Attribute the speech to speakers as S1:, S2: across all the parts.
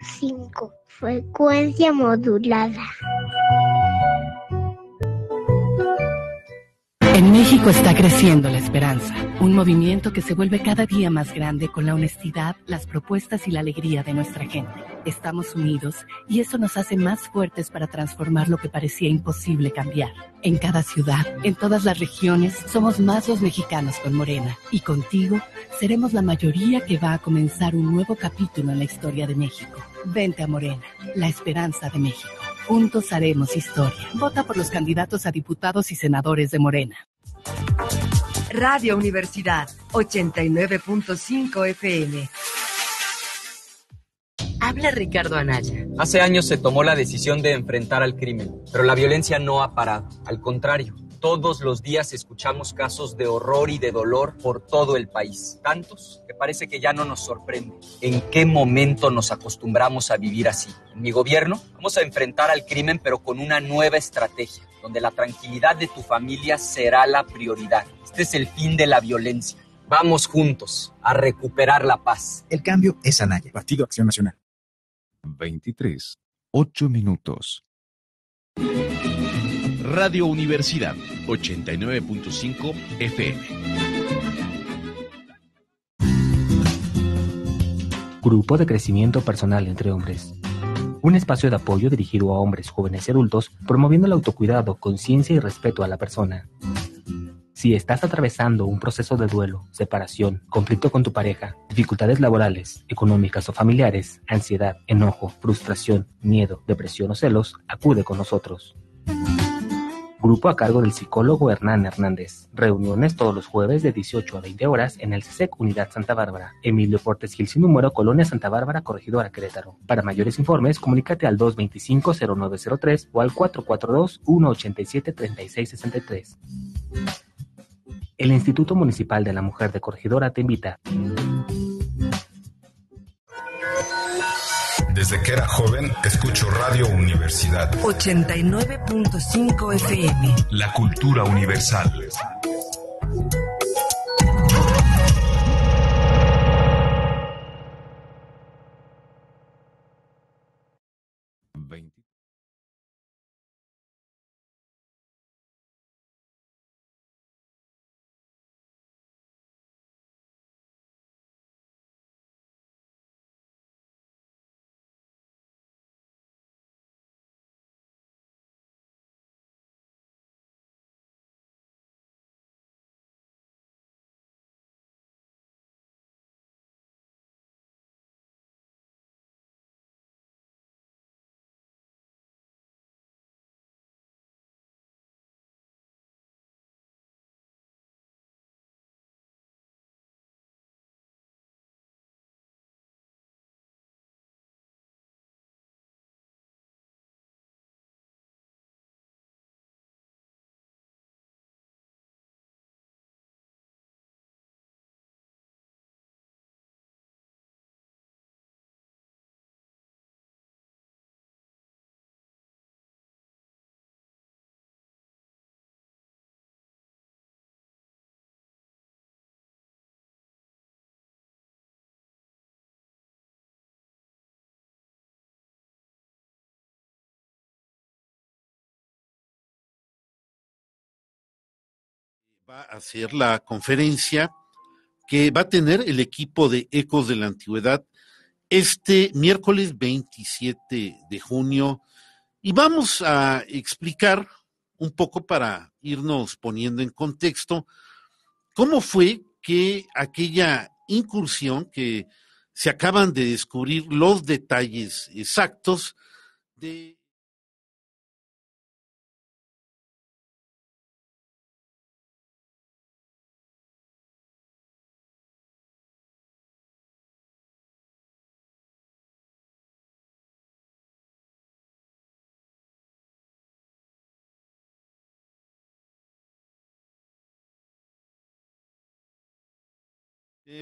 S1: 5. Frecuencia modulada.
S2: En México está creciendo la esperanza, un movimiento que se vuelve cada día más grande con la honestidad, las propuestas y la alegría de nuestra gente. Estamos unidos y eso nos hace más fuertes para transformar lo que parecía imposible cambiar. En cada ciudad, en todas las regiones, somos más los mexicanos con Morena. Y contigo, seremos la mayoría que va a comenzar un nuevo capítulo en la historia de México. Vente a Morena, la esperanza de México. Juntos haremos historia. Vota por los candidatos a diputados y senadores de Morena.
S3: Radio Universidad, 89.5 FM. Habla Ricardo Anaya.
S4: Hace años se tomó la decisión de enfrentar al crimen, pero la violencia no ha parado. Al contrario, todos los días escuchamos casos de horror y de dolor por todo el país. Tantos que parece que ya no nos sorprende. ¿En qué momento nos acostumbramos a vivir así? En mi gobierno vamos a enfrentar al crimen, pero con una nueva estrategia, donde la tranquilidad de tu familia será la prioridad. Este es el fin de la violencia. Vamos juntos a recuperar la paz.
S5: El cambio es Anaya. Partido Acción Nacional.
S6: 23, 8 minutos.
S7: Radio Universidad, 89.5 FM.
S8: Grupo de crecimiento personal entre hombres. Un espacio de apoyo dirigido a hombres, jóvenes y adultos, promoviendo el autocuidado, conciencia y respeto a la persona. Si estás atravesando un proceso de duelo, separación, conflicto con tu pareja, dificultades laborales, económicas o familiares, ansiedad, enojo, frustración, miedo, depresión o celos, acude con nosotros. Grupo a cargo del psicólogo Hernán Hernández. Reuniones todos los jueves de 18 a 20 horas en el CESEC Unidad Santa Bárbara. Emilio Portes Gil sin número, Colonia Santa Bárbara, Corregidora Querétaro. Para mayores informes, comunícate al 225-0903 o al 442-187-3663. El Instituto Municipal de la Mujer de Corregidora te invita.
S9: Desde que era joven, escucho Radio Universidad.
S3: 89.5 FM.
S9: La cultura universal.
S10: Va a hacer la conferencia que va a tener el equipo de Ecos de la Antigüedad este miércoles 27 de junio y vamos a explicar un poco para irnos poniendo en contexto cómo fue que aquella incursión que se acaban de descubrir los detalles exactos de...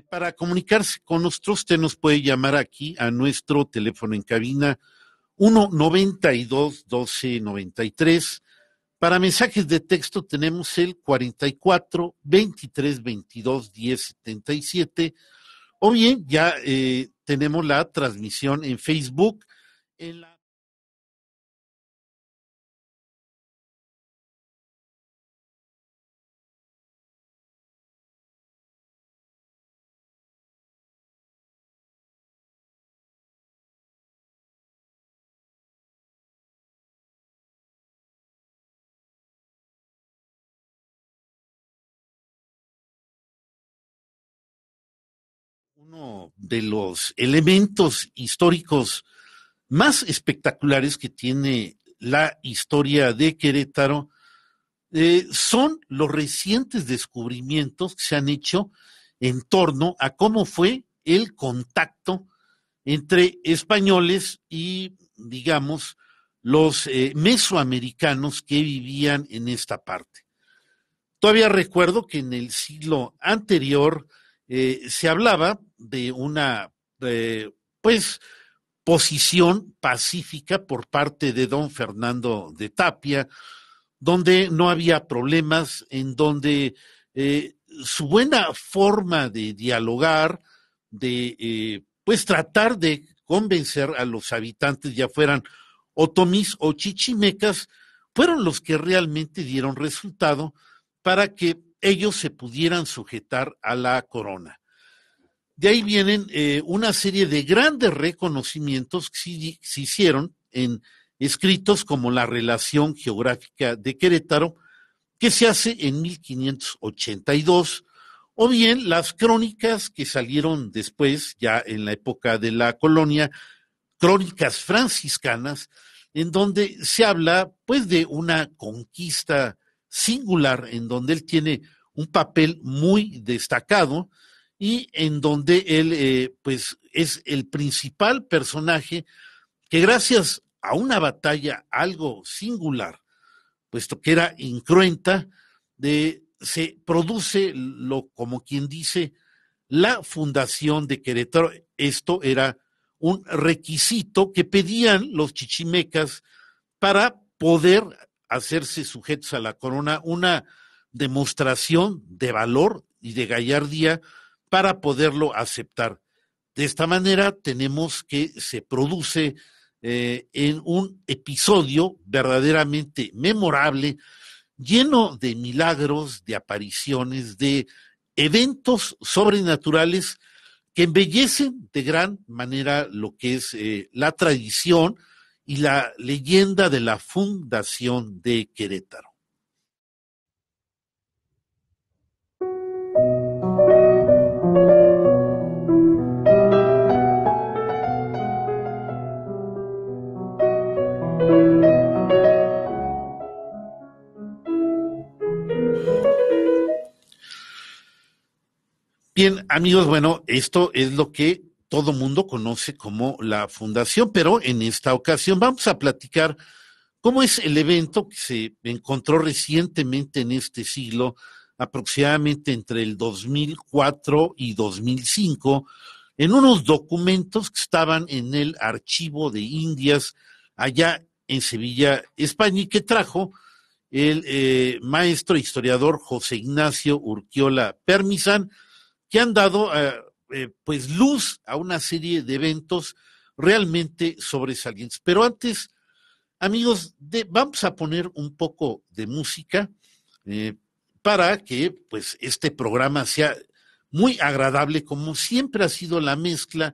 S10: Para comunicarse con nosotros, usted nos puede llamar aquí a nuestro teléfono en cabina 1-92-12-93. Para mensajes de texto tenemos el 44-23-22-10-77. O bien, ya tenemos la transmisión en Facebook. En la uno de los elementos históricos más espectaculares que tiene la historia de Querétaro son los recientes descubrimientos que se han hecho en torno a cómo fue el contacto entre españoles y, digamos, los mesoamericanos que vivían en esta parte. Todavía recuerdo que en el siglo anterior se hablaba de una, pues, posición pacífica por parte de don Fernando de Tapia, donde no había problemas, en donde su buena forma de dialogar, de pues tratar de convencer a los habitantes, ya fueran otomís o chichimecas, fueron los que realmente dieron resultado para que ellos se pudieran sujetar a la corona. De ahí vienen una serie de grandes reconocimientos que se hicieron en escritos como la Relación Geográfica de Querétaro, que se hace en 1582, o bien las crónicas que salieron después, ya en la época de la colonia, crónicas franciscanas, en donde se habla pues de una conquista singular, en donde él tiene un papel muy destacado y en donde él pues es el principal personaje que gracias a una batalla algo singular, puesto que era incruenta, se produce como quien dice, la fundación de Querétaro. Esto era un requisito que pedían los chichimecas para poder hacerse sujetos a la corona, una demostración de valor y de gallardía para poderlo aceptar. De esta manera tenemos que se produce en un episodio verdaderamente memorable, lleno de milagros, de apariciones, de eventos sobrenaturales que embellecen de gran manera lo que es la tradición y la leyenda de la fundación de Querétaro. Bien, amigos, bueno, esto es lo que todo mundo conoce como la fundación, pero en esta ocasión vamos a platicar cómo es el evento que se encontró recientemente en este siglo, aproximadamente entre el 2004 y 2005, en unos documentos que estaban en el Archivo de Indias, allá en Sevilla, España, y que trajo el maestro historiador José Ignacio Urquiola Permisán, que han dado pues luz a una serie de eventos realmente sobresalientes. Pero antes, amigos, vamos a poner un poco de música para que pues este programa sea muy agradable, como siempre ha sido la mezcla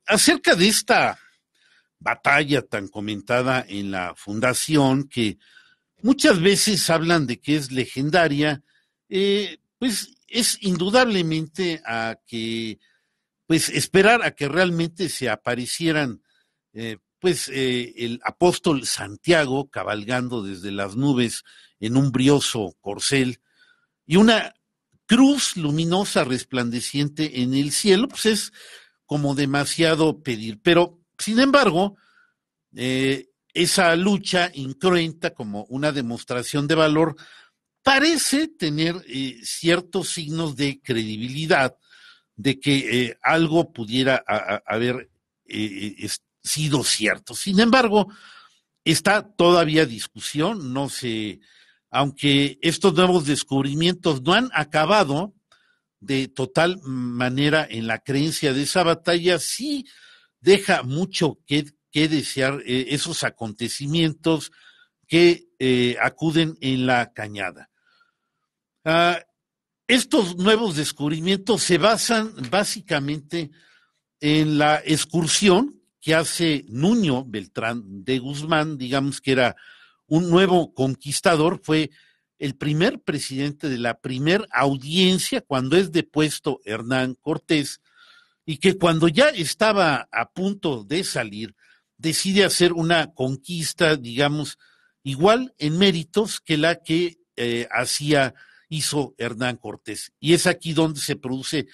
S10: Acerca de esta batalla tan comentada en la fundación, que muchas veces hablan de que es legendaria, pues es indudablemente esperar a que realmente se aparecieran el apóstol Santiago cabalgando desde las nubes en un brioso corcel y una cruz luminosa resplandeciente en el cielo, pues es como demasiado pedir. Pero, sin embargo, esa lucha incruenta como una demostración de valor parece tener ciertos signos de credibilidad, de que algo pudiera haber sido cierto. Sin embargo, está todavía discusión, no sé, aunque estos nuevos descubrimientos no han acabado de total manera en la creencia de esa batalla, sí deja mucho que desear esos acontecimientos que acuden en la cañada. Estos nuevos descubrimientos se basan básicamente en la excursión que hace Nuño Beltrán de Guzmán, digamos que era un nuevo conquistador, fue el primer presidente de la primer audiencia cuando es depuesto Hernán Cortés, y que cuando ya estaba a punto de salir, decide hacer una conquista, digamos, igual en méritos que la que hizo Hernán Cortés. Y es aquí donde se produce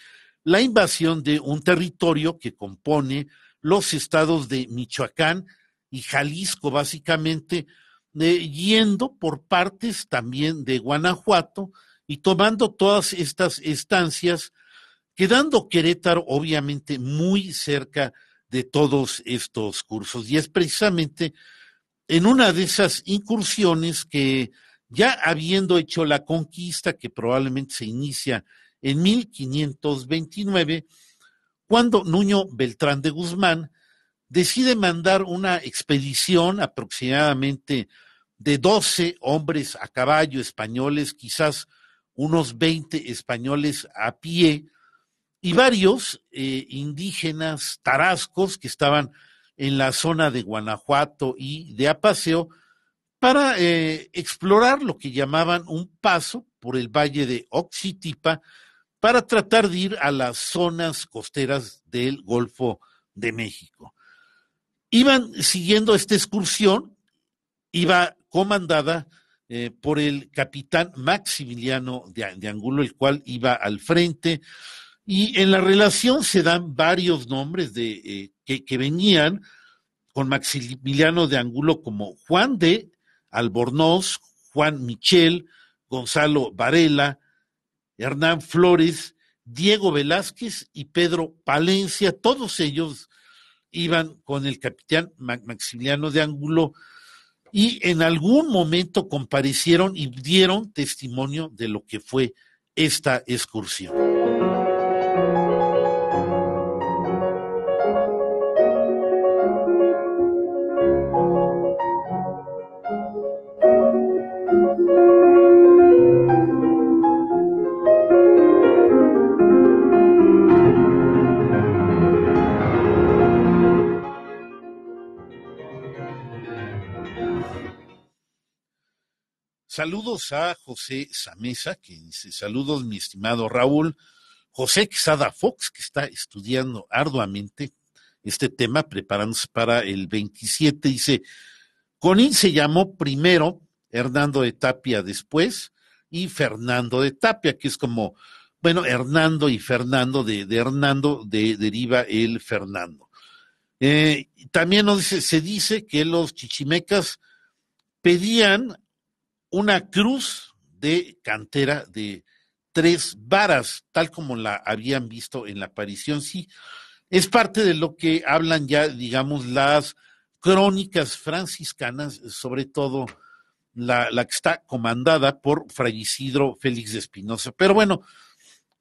S10: la invasión de un territorio que compone los estados de Michoacán y Jalisco, básicamente, yendo por partes también de Guanajuato y tomando todas estas estancias, quedando Querétaro obviamente muy cerca de todos estos cursos. Y es precisamente en una de esas incursiones que, ya habiendo hecho la conquista, que probablemente se inicia en 1529, cuando Nuño Beltrán de Guzmán decide mandar una expedición aproximadamente de 12 hombres a caballo españoles, quizás unos 20 españoles a pie, y varios indígenas tarascos que estaban en la zona de Guanajuato y de Apaseo, para explorar lo que llamaban un paso por el valle de Oxitipa, para tratar de ir a las zonas costeras del Golfo de México. Iban siguiendo esta excursión, iba comandada por el capitán Maximiliano de Angulo, el cual iba al frente, y en la relación se dan varios nombres que venían con Maximiliano de Angulo, como Juan de Albornoz, Juan Michel, Gonzalo Varela, Hernán Flores, Diego Velázquez y Pedro Palencia. Todos ellos iban con el capitán Maximiliano de Angulo y en algún momento comparecieron y dieron testimonio de lo que fue esta excursión. Saludos a José Samesa, que dice: saludos, mi estimado Raúl. José Quesada Fox, que está estudiando arduamente este tema, preparándose para el 27, dice: Conín se llamó primero, Hernando de Tapia después, y Fernando de Tapia, que es como, bueno, Hernando y Fernando, de Hernando deriva el Fernando. También se dice que los chichimecas pedían una cruz de cantera de 3 varas, tal como la habían visto en la aparición. Sí, es parte de lo que hablan ya, digamos, las crónicas franciscanas, sobre todo la que está comandada por Fray Isidro Félix de Espinosa. Pero bueno,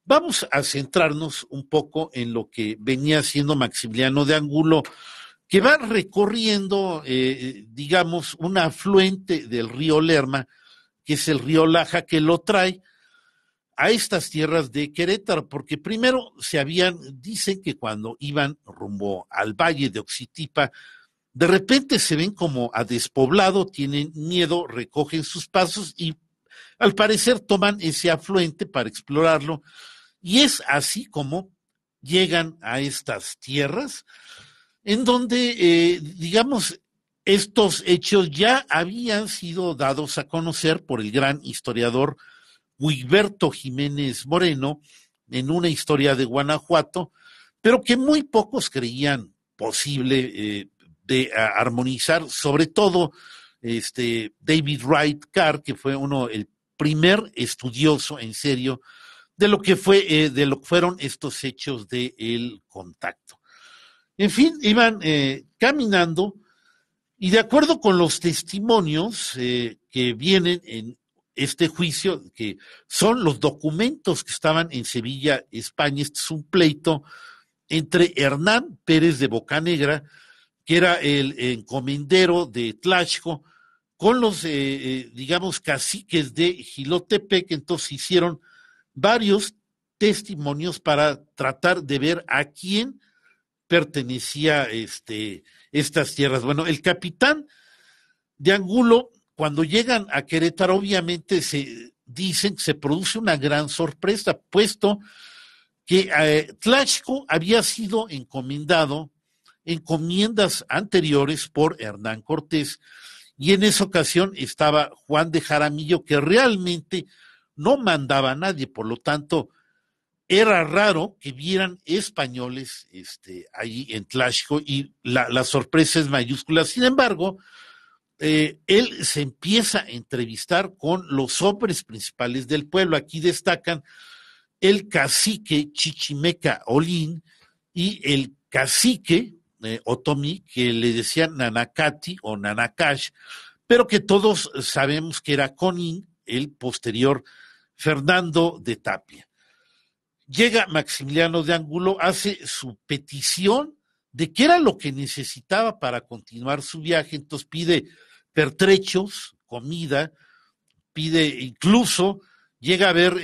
S10: vamos a centrarnos un poco en lo que venía haciendo Maximiliano de Angulo, que va recorriendo, digamos, un afluente del río Lerma, que es el río Laja, que lo trae a estas tierras de Querétaro, porque primero dicen que cuando iban rumbo al valle de Oxitipa, de repente se ven como a despoblado, tienen miedo, recogen sus pasos y al parecer toman ese afluente para explorarlo, y es así como llegan a estas tierras, en donde, digamos, estos hechos ya habían sido dados a conocer por el gran historiador Guiberto Jiménez Moreno en una historia de Guanajuato, pero que muy pocos creían posible de armonizar, sobre todo David Wright Carr, que fue el primer estudioso en serio de lo que fueron estos hechos del contacto. En fin, iban caminando y de acuerdo con los testimonios que vienen en este juicio, que son los documentos que estaban en Sevilla, España, este es un pleito entre Hernán Pérez de Bocanegra, que era el encomendero de Tlaxco, con los, digamos, caciques de Jilotepec. Entonces hicieron varios testimonios para tratar de ver a quién pertenecía estas tierras. Bueno, el capitán de Angulo, cuando llegan a Querétaro, obviamente se produce una gran sorpresa, puesto que Tlaxco había sido encomendado encomiendas anteriores por Hernán Cortés, y en esa ocasión estaba Juan de Jaramillo, que realmente no mandaba a nadie, por lo tanto era raro que vieran españoles allí en Tlaxco, y la sorpresa es mayúscula. Sin embargo, él se empieza a entrevistar con los hombres principales del pueblo. Aquí destacan el cacique Chichimeca Olín y el cacique Otomí, que le decían Nanacati o Nanacash, pero que todos sabemos que era Conin, el posterior Fernando de Tapia. Llega Maximiliano de Angulo, hace su petición de qué era lo que necesitaba para continuar su viaje, entonces pide pertrechos, comida, pide incluso, llega a ver,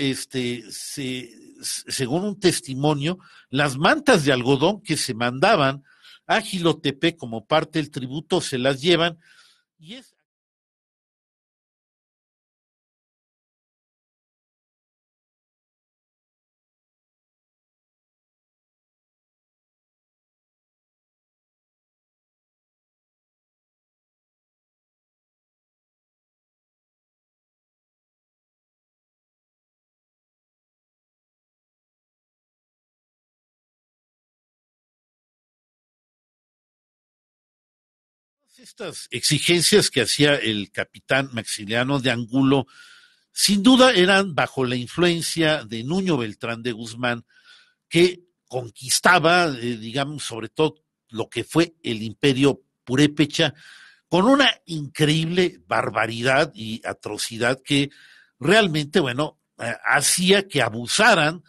S10: según un testimonio, las mantas de algodón que se mandaban a Jilotepec como parte del tributo, se las llevan, y es estas exigencias que hacía el capitán Maximiliano de Angulo, sin duda eran bajo la influencia de Nuño Beltrán de Guzmán, que conquistaba, digamos, sobre todo lo que fue el imperio purépecha, con una increíble barbaridad y atrocidad que realmente, hacía que abusaran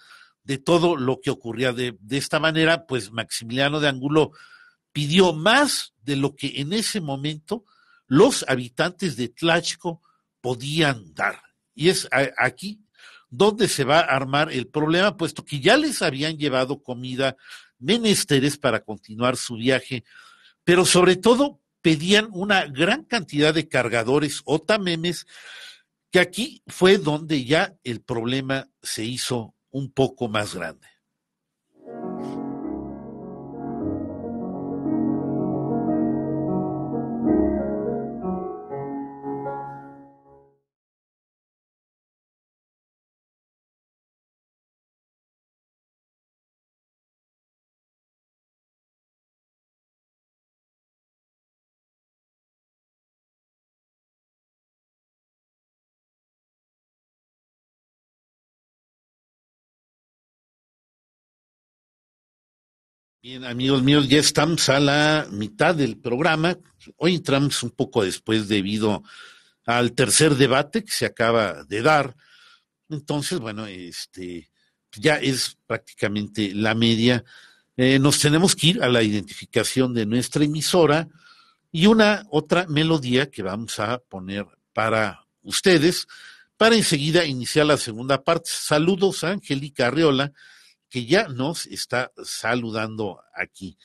S10: de todo lo que ocurría. De esta manera, pues Maximiliano de Angulo pidió más de lo que en ese momento los habitantes de Tlaxco podían dar. Y es aquí donde se va a armar el problema, puesto que ya les habían llevado comida, menesteres para continuar su viaje, pero sobre todo pedían una gran cantidad de cargadores o tamemes, que aquí fue donde ya el problema se hizo un poco más grande. Bien, amigos míos, ya estamos a la mitad del programa. Hoy entramos un poco después debido al tercer debate que se acaba de dar. Entonces, ya es prácticamente la media. Nos tenemos que ir a la identificación de nuestra emisora y una otra melodía que vamos a poner para ustedes, para enseguida iniciar la segunda parte. Saludos a Angélica Arreola, que ya nos está saludando aquí.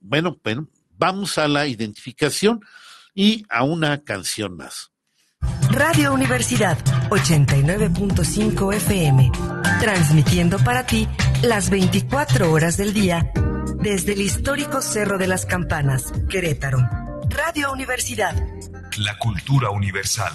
S10: Bueno, vamos a la identificación y a una canción más.
S3: Radio Universidad 89.5 FM, transmitiendo para ti las 24 horas del día desde el histórico Cerro de las Campanas, Querétaro. Radio Universidad.
S9: La cultura universal.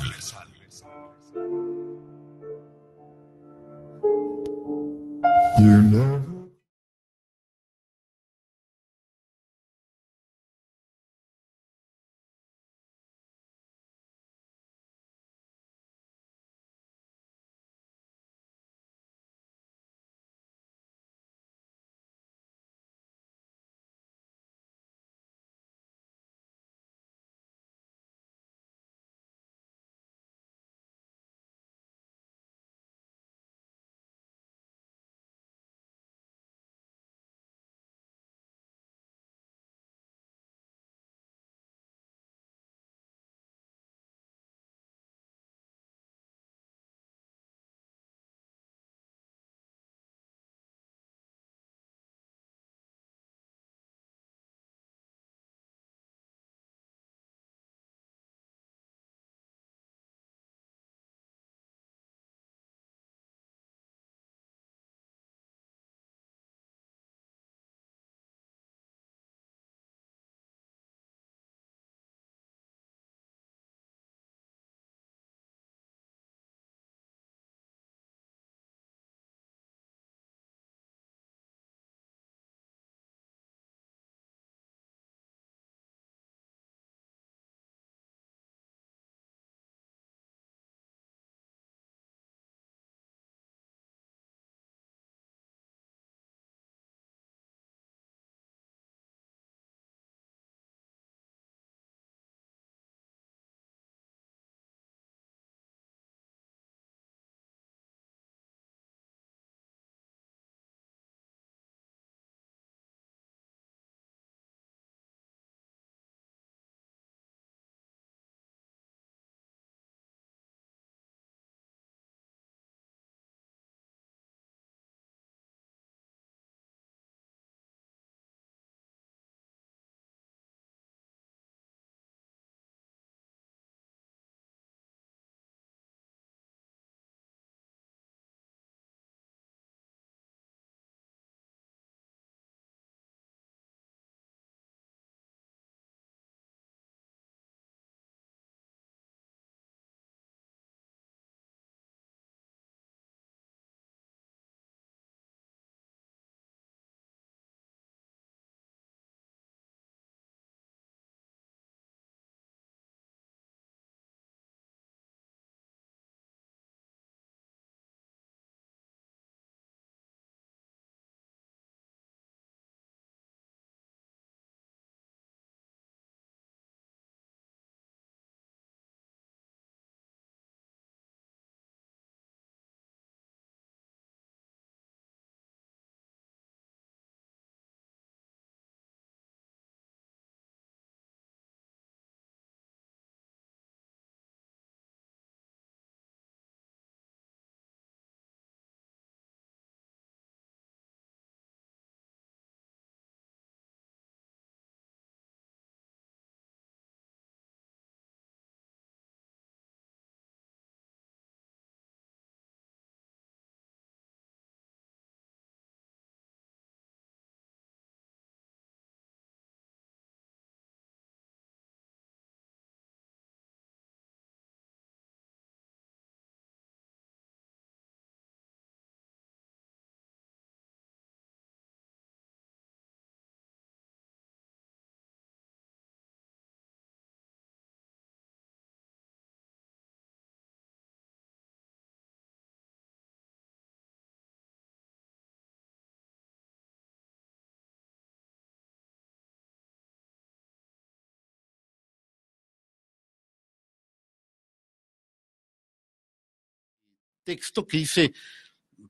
S10: Texto que dice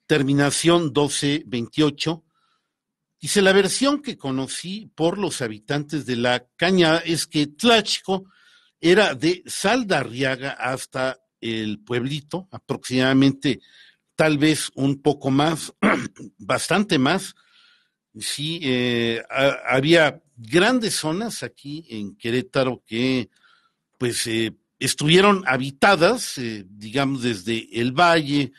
S10: terminación 1228. Dice, la versión que conocí por los habitantes de la Cañada es que Tlaxco era de Saldarriaga hasta el pueblito, aproximadamente tal vez un poco más, bastante más. Sí, había grandes zonas aquí en Querétaro que pues estuvieron habitadas, digamos, desde el Valle,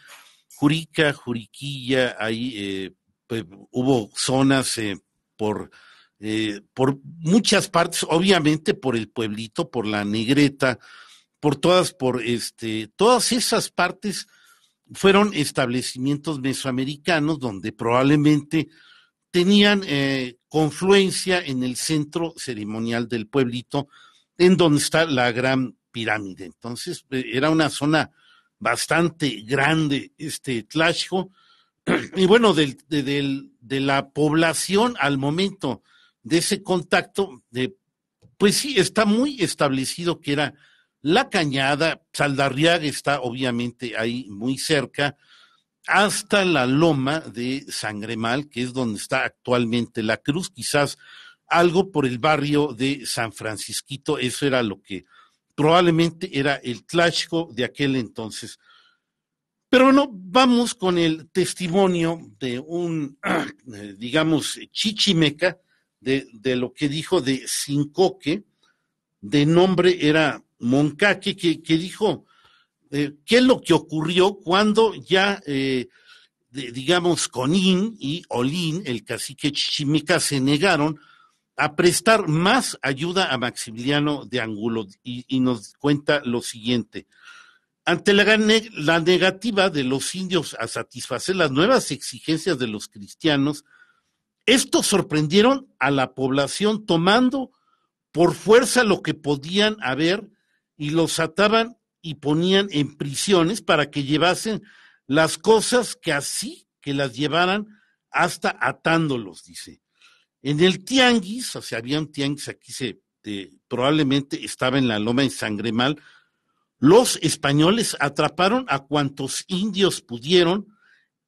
S10: Jurica, Juriquilla, ahí pues, hubo zonas por muchas partes, obviamente por el pueblito, por la Negreta, todas esas partes fueron establecimientos mesoamericanos donde probablemente tenían confluencia en el centro ceremonial del pueblito, en donde está la Gran Pirámide. Entonces, era una zona bastante grande, Tlaxco, y bueno, de la población al momento de ese contacto, pues sí, está muy establecido que era La Cañada. Saldarriaga está obviamente ahí muy cerca, hasta la loma de Sangremal, que es donde está actualmente la cruz, quizás algo por el barrio de San Francisquito. Eso era lo que probablemente era el Tlaxco de aquel entonces. Pero bueno, vamos con el testimonio de un, digamos, chichimeca, de lo que dijo de Sincoque, de nombre era Moncaque, que dijo qué es lo que ocurrió cuando ya, digamos, Conín y Olín, el cacique chichimeca, se negaron a prestar más ayuda a Maximiliano de Angulo, y nos cuenta lo siguiente. Ante la negativa de los indios a satisfacer las nuevas exigencias de los cristianos, estos sorprendieron a la población tomando por fuerza lo que podían haber y los ataban y ponían en prisiones para que llevasen las cosas que así que las llevaran hasta atándolos, dice. En el tianguis, o sea, había un tianguis aquí, probablemente estaba en la loma de Sangremal, los españoles atraparon a cuantos indios pudieron,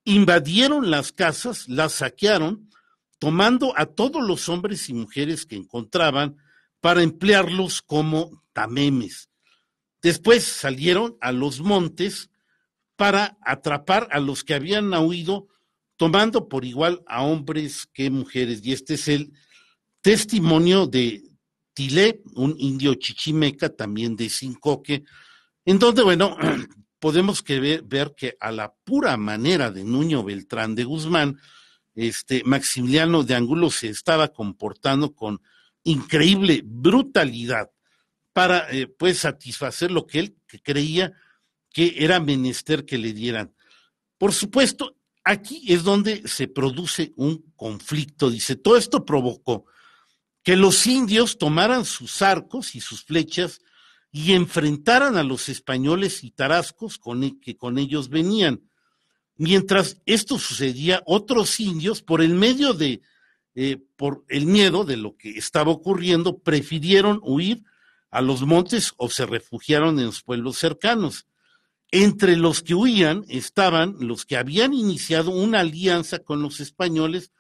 S10: invadieron las casas, las saquearon, tomando a todos los hombres y mujeres que encontraban para emplearlos como tamemes. Después salieron a los montes para atrapar a los que habían huido, tomando por igual a hombres que mujeres. Y este es el testimonio de Tilé, un indio chichimeca, también de Sincoque, en donde, bueno, podemos ver que a la pura manera de Nuño Beltrán de Guzmán, Maximiliano de Angulo se estaba comportando con increíble brutalidad para pues satisfacer lo que él creía que era menester que le dieran. Por supuesto, aquí es donde se produce un conflicto. Dice, todo esto provocó que los indios tomaran sus arcos y sus flechas y enfrentaran a los españoles y tarascos que con ellos venían. Mientras esto sucedía, otros indios, por el miedo de lo que estaba ocurriendo, prefirieron huir a los montes o se refugiaron en los pueblos cercanos. Entre los que huían estaban los que habían iniciado una alianza con los españoles,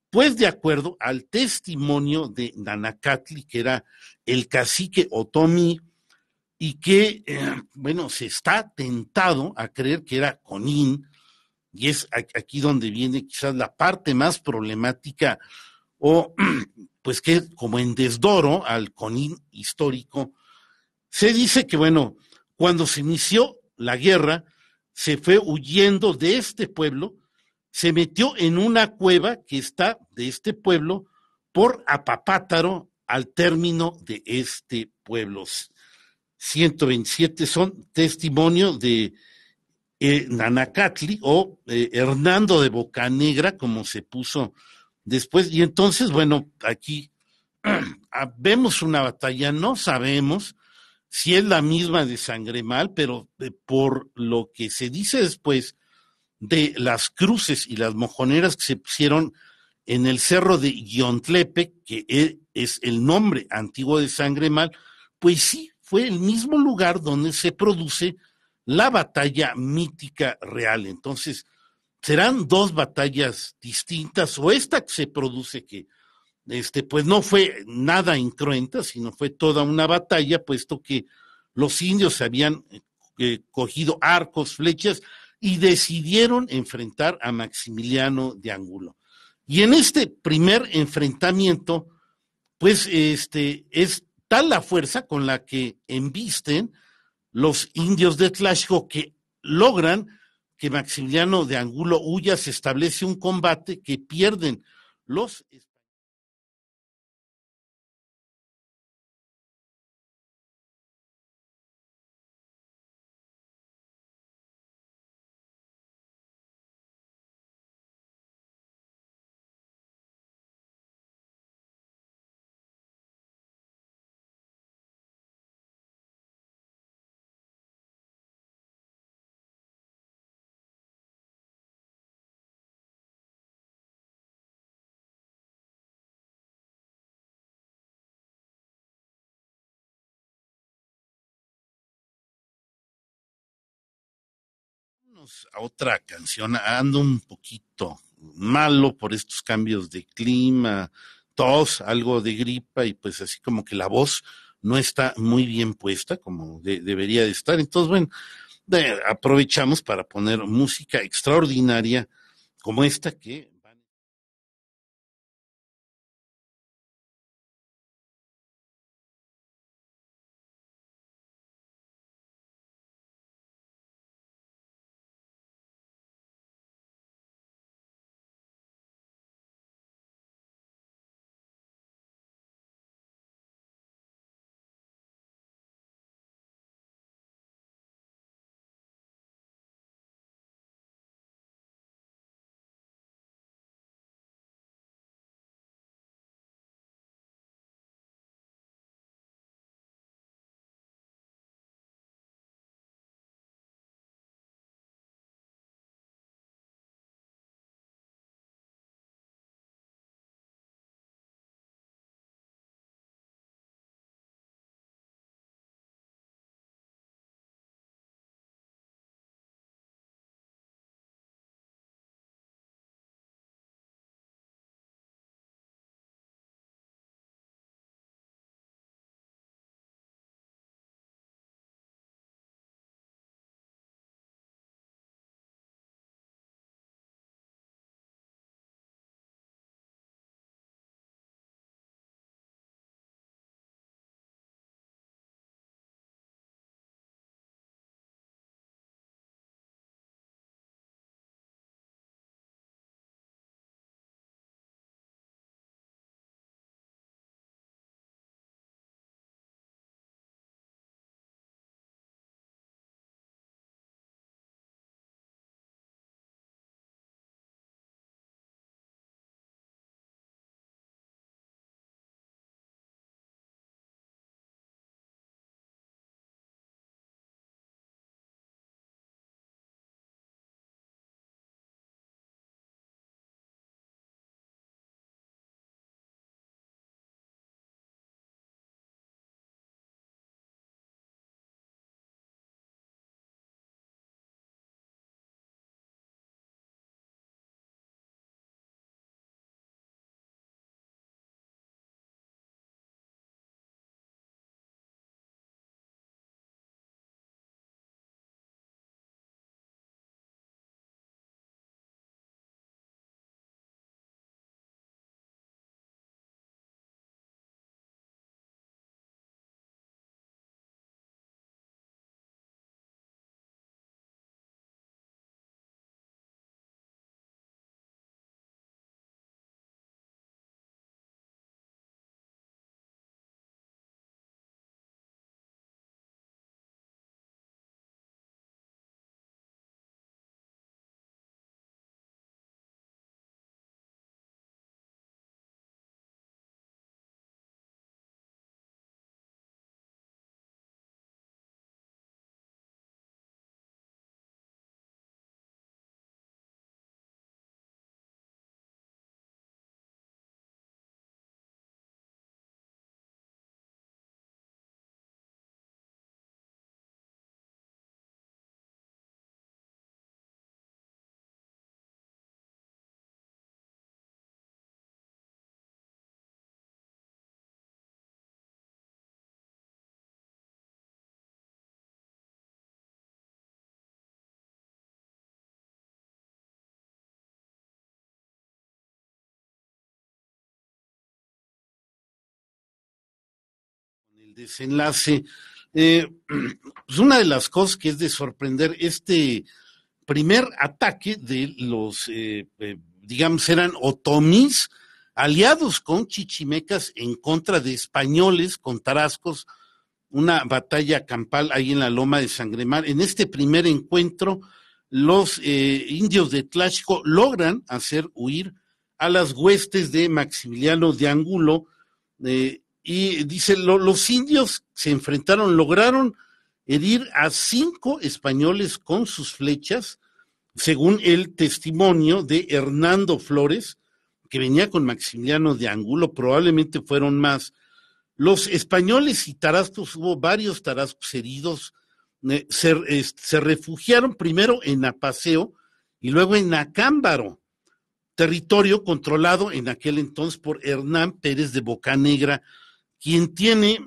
S10: pues de acuerdo al testimonio de Nanacatli, que era el cacique otomí, y que, bueno, se está tentado a creer que era Conín, y es aquí donde viene quizás la parte más problemática, o pues que como en desdoro al Conín histórico. Se dice que, bueno, cuando se inició la guerra, se fue huyendo de este pueblo, se metió en una cueva que está de este pueblo por Apapátaro al término de este pueblo. 127 son testimonios de Nanacatli o Hernando de Bocanegra, como se puso después. Y entonces, bueno, aquí vemos una batalla, no sabemos si es la misma de Sangremal, pero por lo que se dice después de las cruces y las mojoneras que se pusieron en el cerro de Guiontlepe, que es el nombre antiguo de Sangremal, pues sí, fue el mismo lugar donde se produce la batalla mítica real. Entonces, serán dos batallas distintas, o esta que se produce que, pues no fue nada incruenta, sino fue toda una batalla, puesto que los indios se habían cogido arcos, flechas, y decidieron enfrentar a Maximiliano de Angulo. Y en este primer enfrentamiento, pues es tal la fuerza con la que embisten los indios de Tlaxco que logran que Maximiliano de Angulo huya, se establece un combate que pierden los a otra canción. Ando un poquito malo por estos cambios de clima, tos, algo de gripa y pues así como que la voz no está muy bien puesta como debería de estar. Entonces, bueno, aprovechamos para poner música extraordinaria como esta que el desenlace. Pues una de las cosas que es de sorprender, este primer ataque de los, digamos, eran otomís aliados con chichimecas en contra de españoles con tarascos, una batalla campal ahí en la Loma de Sangremar. En este primer encuentro, los indios de Tlaxco logran hacer huir a las huestes de Maximiliano de Angulo, y dice, los indios se enfrentaron, lograron herir a 5 españoles con sus flechas, según el testimonio de Hernando Flores, que venía con Maximiliano de Angulo, probablemente fueron más. Los españoles y tarascos, hubo varios tarascos heridos, se refugiaron primero en Apaseo y luego en Acámbaro, territorio controlado en aquel entonces por Hernán Pérez de Bocanegra, quien tiene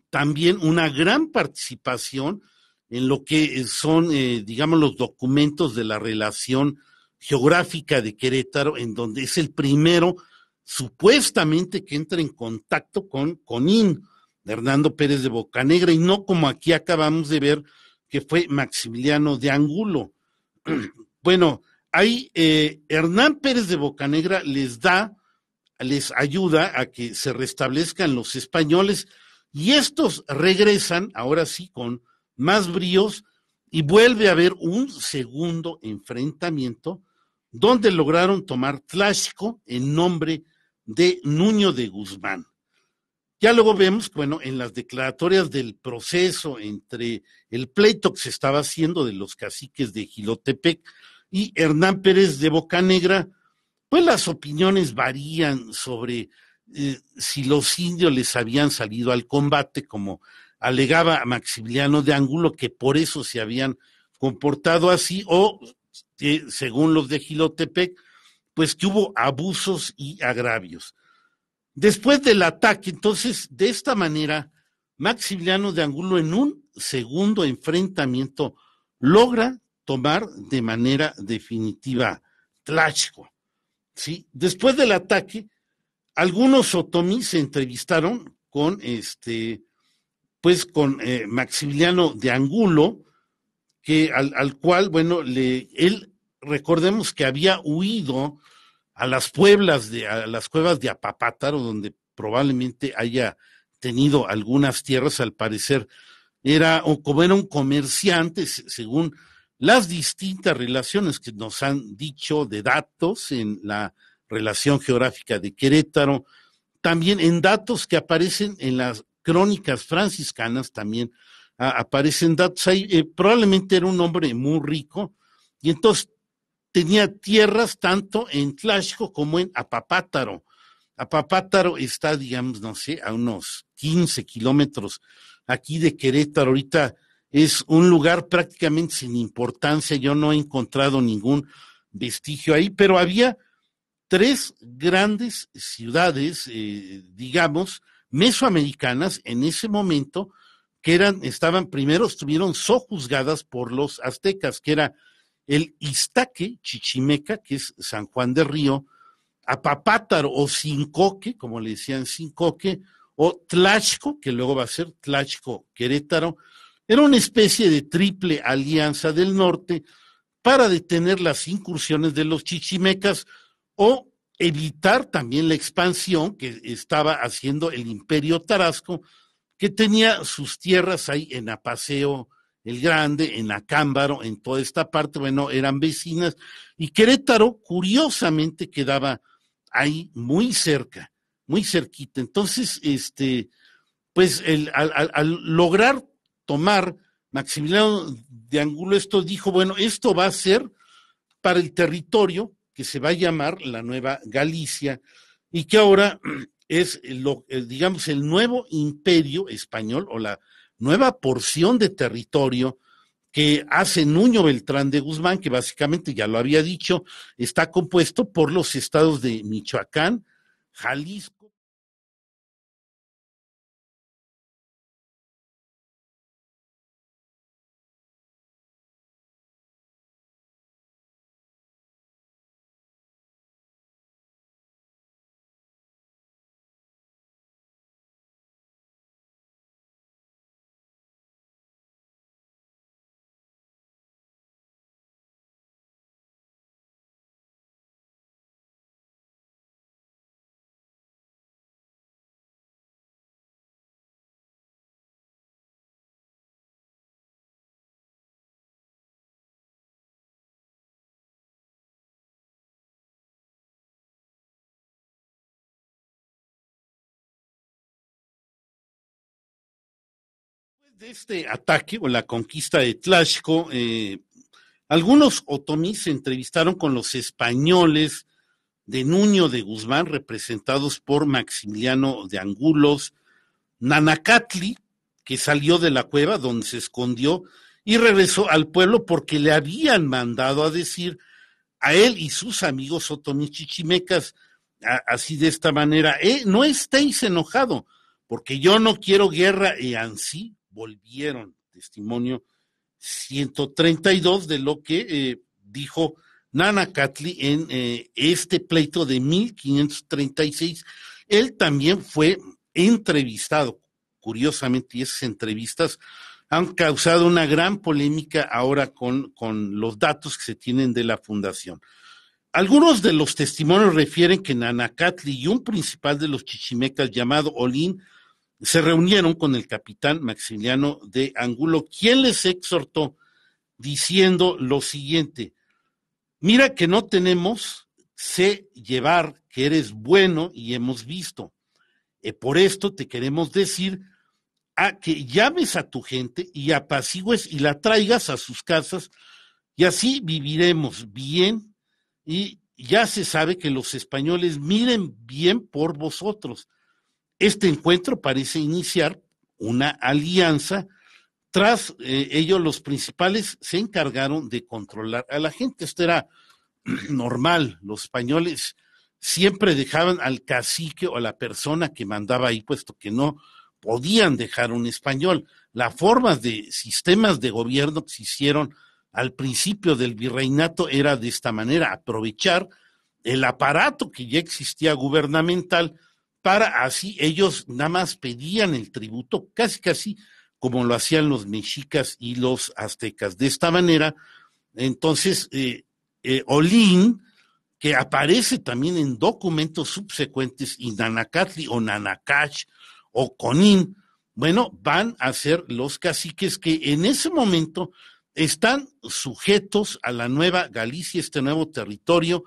S10: también una gran participación en lo que son, digamos, los documentos de la relación geográfica de Querétaro, en donde es el primero supuestamente que entra en contacto con Conín, de Hernando Pérez de Bocanegra, y no como aquí acabamos de ver, que fue Maximiliano de Angulo. Bueno, ahí Hernán Pérez de Bocanegra les ayuda a que se restablezcan los españoles, y estos regresan, ahora sí, con más bríos, y vuelve a haber un segundo enfrentamiento, donde lograron tomar Tlaxco en nombre de Nuño de Guzmán. Ya luego vemos, bueno, en las declaratorias del proceso entre el pleito que se estaba haciendo de los caciques de Jilotepec y Hernán Pérez de Bocanegra, pues las opiniones varían sobre si los indios les habían salido al combate, como alegaba Maximiliano de Angulo, que por eso se habían comportado así, o según los de Jilotepec, pues que hubo abusos y agravios. Después del ataque, entonces, de esta manera, Maximiliano de Angulo en un segundo enfrentamiento logra tomar de manera definitiva Tlaxco, ¿sí? Después del ataque, algunos otomís se entrevistaron con Maximiliano de Angulo, que al cual, bueno, él, recordemos que había huido a las cuevas de Apapátaro, donde probablemente haya tenido algunas tierras, al parecer como era un comerciante, según las distintas relaciones que nos han dicho de datos en la relación geográfica de Querétaro, también en datos que aparecen en las crónicas franciscanas, también aparecen datos ahí. Probablemente era un hombre muy rico, y entonces tenía tierras tanto en Tlaxco como en Apapátaro. Apapátaro está, digamos, no sé, a unos 15 kilómetros aquí de Querétaro. Ahorita es un lugar prácticamente sin importancia, yo no he encontrado ningún vestigio ahí, pero había 3 grandes ciudades, digamos, mesoamericanas en ese momento, que estuvieron sojuzgadas por los aztecas, que era el Iztaque, Chichimeca, que es San Juan del Río, Apapátaro o Sincoque, como le decían Sincoque, o Tlaxco, que luego va a ser Tlaxco Querétaro. Era una especie de triple alianza del norte para detener las incursiones de los chichimecas o evitar también la expansión que estaba haciendo el Imperio Tarasco, que tenía sus tierras ahí en Apaseo el Grande, en Acámbaro, en toda esta parte. Bueno, eran vecinas, y Querétaro, curiosamente, quedaba ahí muy cerca, muy cerquita. Entonces, pues al lograr tomar Maximiliano de Angulo esto, dijo, bueno, esto va a ser para el territorio que se va a llamar la Nueva Galicia, y que ahora es, digamos, el nuevo imperio español, o la nueva porción de territorio que hace Nuño Beltrán de Guzmán, que básicamente, ya lo había dicho, está compuesto por los estados de Michoacán, Jalisco, De este ataque o la conquista de Tlaxco, algunos otomís se entrevistaron con los españoles de Nuño de Guzmán, representados por Maximiliano de Angulos, Nanacatli, que salió de la cueva donde se escondió y regresó al pueblo porque le habían mandado a decir a él y sus amigos otomís chichimecas, así de esta manera, no estéis enojado, porque yo no quiero guerra, y así volvieron. Testimonio 132 de lo que dijo Nanacatli en este pleito de 1536. Él también fue entrevistado, curiosamente, y esas entrevistas han causado una gran polémica ahora con los datos que se tienen de la fundación. Algunos de los testimonios refieren que Nanacatli y un principal de los chichimecas llamado Olín se reunieron con el capitán Maximiliano de Angulo, quien les exhortó diciendo lo siguiente: mira que no tenemos, sé llevar, que eres bueno y hemos visto. Por esto te queremos decir a que llames a tu gente y apacigües y la traigas a sus casas, y así viviremos bien, y ya se sabe que los españoles miren bien por vosotros. Este encuentro parece iniciar una alianza. Tras ello, los principales se encargaron de controlar a la gente. Esto era normal. Los españoles siempre dejaban al cacique o a la persona que mandaba ahí, puesto que no podían dejar un español. Las formas de sistemas de gobierno que se hicieron al principio del virreinato era de esta manera: aprovechar el aparato que ya existía gubernamental para así ellos nada más pedían el tributo, casi como lo hacían los mexicas y los aztecas. De esta manera, entonces, Olín, que aparece también en documentos subsecuentes, y Nanacatli o Nanacach o Conín, bueno, van a ser los caciques que en ese momento están sujetos a la Nueva Galicia, este nuevo territorio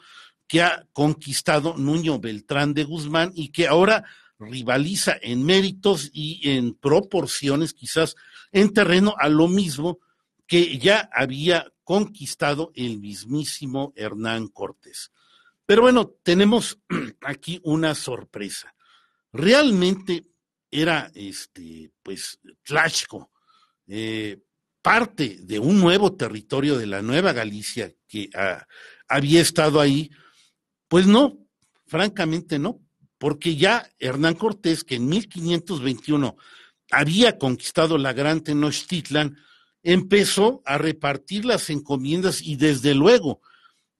S10: que ha conquistado Nuño Beltrán de Guzmán y que ahora rivaliza en méritos y en proporciones, quizás en terreno, a lo mismo que ya había conquistado el mismísimo Hernán Cortés. Pero bueno, tenemos aquí una sorpresa. Realmente era pues Tlaxco, parte de un nuevo territorio de la Nueva Galicia que había estado ahí. Pues no, francamente no, porque ya Hernán Cortés, que en 1521 había conquistado la Gran Tenochtitlan, empezó a repartir las encomiendas y desde luego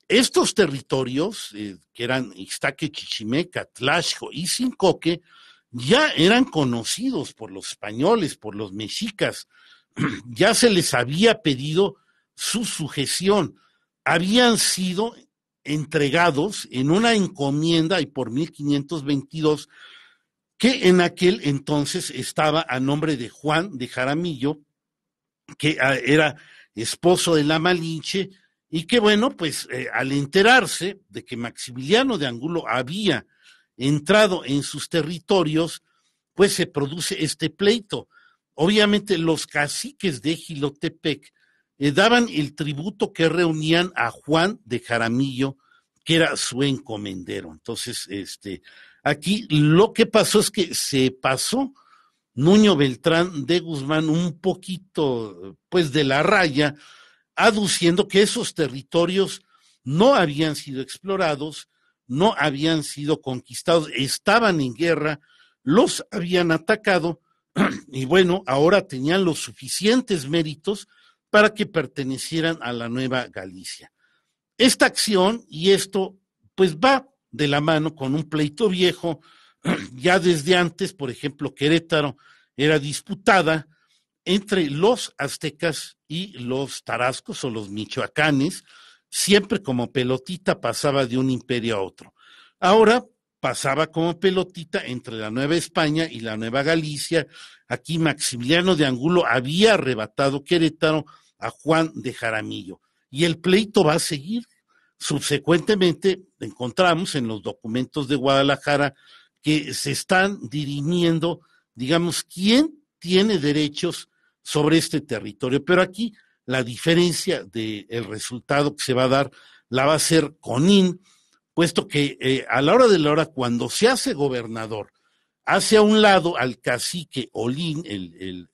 S10: estos territorios, que eran Ixtaque, Chichimeca, Tlaxco y Cincoque, ya eran conocidos por los españoles, por los mexicas, ya se les había pedido su sujeción, habían sido entregados en una encomienda y por 1522, que en aquel entonces estaba a nombre de Juan de Jaramillo, que era esposo de la Malinche, y que bueno, pues al enterarse de que Maximiliano de Angulo había entrado en sus territorios, pues se produce este pleito. Obviamente los caciques de Jilotepec daban el tributo que reunían a Juan de Jaramillo, que era su encomendero. Entonces, aquí lo que pasó es que se pasó Nuño Beltrán de Guzmán un poquito, pues, de la raya, aduciendo que esos territorios no habían sido explorados, no habían sido conquistados, estaban en guerra, los habían atacado, y bueno, ahora tenían los suficientes méritos para que pertenecieran a la Nueva Galicia. Esta acción y esto, pues va de la mano con un pleito viejo, ya desde antes. Por ejemplo, Querétaro era disputada entre los aztecas y los tarascos o los michoacanes, siempre como pelotita pasaba de un imperio a otro. Ahora pasaba como pelotita entre la Nueva España y la Nueva Galicia. Aquí Maximiliano de Angulo había arrebatado Querétaro a Juan de Jaramillo, y el pleito va a seguir. Subsecuentemente encontramos en los documentos de Guadalajara que se están dirimiendo, digamos, quién tiene derechos sobre este territorio. Pero aquí la diferencia del resultado que se va a dar la va a hacer Conín, puesto que a la hora de la hora, cuando se hace gobernador, hace a un lado al cacique Olín, el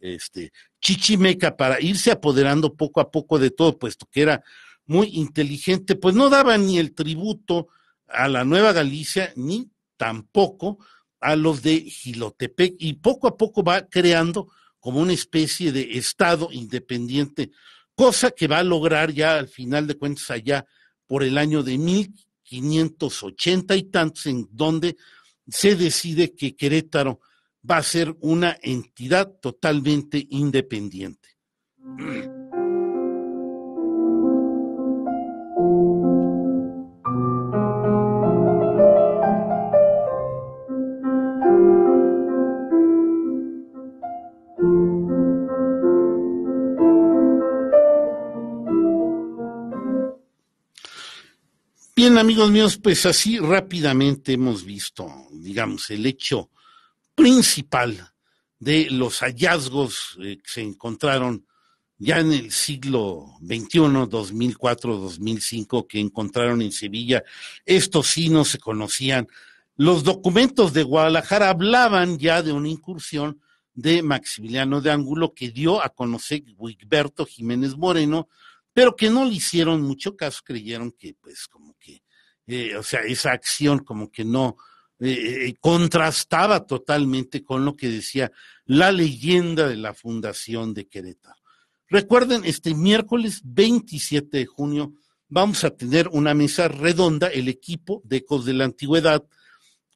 S10: Chichimeca, para irse apoderando poco a poco de todo, puesto que era muy inteligente, pues no daba ni el tributo a la Nueva Galicia, ni tampoco a los de Jilotepec, y poco a poco va creando como una especie de estado independiente, cosa que va a lograr ya al final de cuentas allá por el año de 1580 y tantos, en donde se decide que Querétaro va a ser una entidad totalmente independiente. Bien, amigos míos, pues así rápidamente hemos visto, digamos, el hecho principal de los hallazgos que se encontraron ya en el siglo XXI, 2004, 2005, que encontraron en Sevilla. Estos sí no se conocían. Los documentos de Guadalajara hablaban ya de una incursión de Maximiliano de Angulo que dio a conocer Wigberto Jiménez Moreno, pero que no le hicieron mucho caso, creyeron que pues como que, o sea, esa acción como que no contrastaba totalmente con lo que decía la leyenda de la fundación de Querétaro. Recuerden, este miércoles 27 de junio vamos a tener una mesa redonda, el equipo de Ecos de la Antigüedad,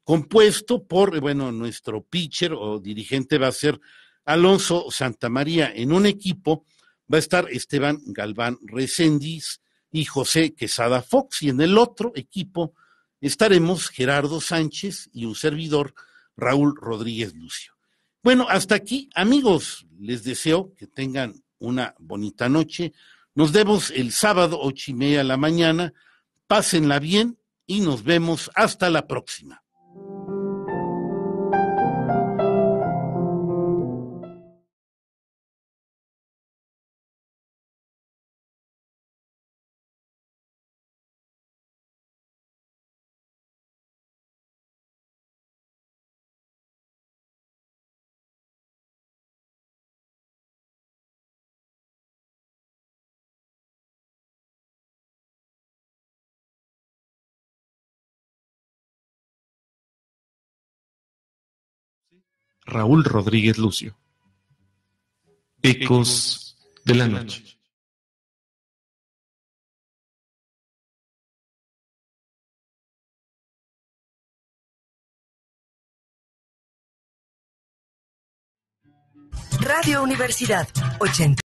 S10: compuesto por, bueno, nuestro pitcher o dirigente va a ser Alonso Santamaría. En un equipo va a estar Esteban Galván Reséndiz y José Quesada Fox, y en el otro equipo estaremos Gerardo Sánchez y un servidor, Raúl Rodríguez Lucio. Bueno, hasta aquí, amigos, les deseo que tengan una bonita noche. Nos vemos el sábado 8:30 de la mañana. Pásenla bien y nos vemos hasta la próxima.
S11: Raúl Rodríguez Lucio. Ecos de la noche.
S3: Radio Universidad 89.